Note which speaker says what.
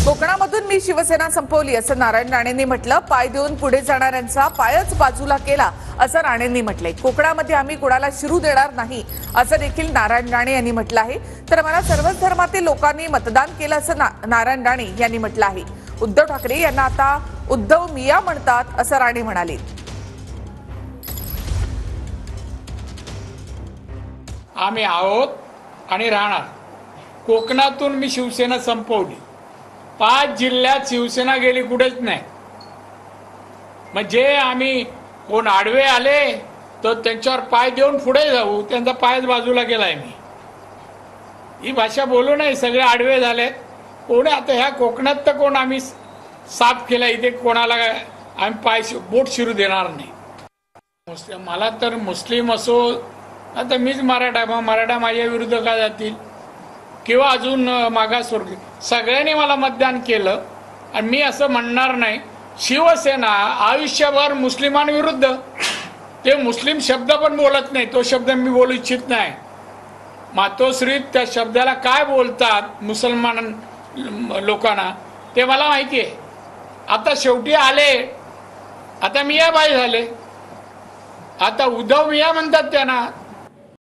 Speaker 1: कोकणामधून मी शिवसेना संपवली असं नारायण राणेंनी म्हटलं. पाय देऊन पुढे जाणाऱ्यांचा पायच बाजूला केला असं राणेंनी म्हटलंय. कोकणामध्ये आम्ही कुणाला शिरू देणार नाही असं देखील नारायण राणे यांनी म्हटलं आहे. तर मला सर्वच धर्मातील लोकांनी मतदान केलं असं नारायण राणे यांनी म्हटलं आहे. उद्धव ठाकरे यांना आता उद्धव मिया म्हणतात असं राणे म्हणाले.
Speaker 2: आम्ही आहोत आणि राहणार. कोकणातून मी शिवसेना संपवली. 5 जिल्ह्यात शिवसेना गेली कुठेच नाही. म्हणजे आम्ही कोण आडवे आले तर त्यांच्यावर पाय देऊन पुढे जाऊ, त्यांचा पायच बाजूला केलाय. मी ही भाषा बोलू नाही. सगळे आडवे झाले. कोणी आता ह्या कोकणात तर कोण आम्ही साफ केला. इथे कोणाला आम्ही पाय बोट शिरू देणार नाही. मला तर मुस्लिम असो, आता मीच मराठा माझ्या विरुद्ध का जातील किंवा अजून मागासवर्गीय, सगळ्यांनी मला मतदान केलं. आणि मी असं म्हणणार नाही शिवसेना आयुष्यभर मुस्लिमांविरुद्ध, ते मुस्लिम शब्द पण बोलत नाही. तो शब्द मी बोलू इच्छित नाही. मातोश्री त्या शब्दाला काय बोलतात मुसलमान लोकांना ते मला माहिती आहे. आता शेवटी आले, आता मियाबाई झाले, आता उद्धव मिया म्हणतात त्यांना.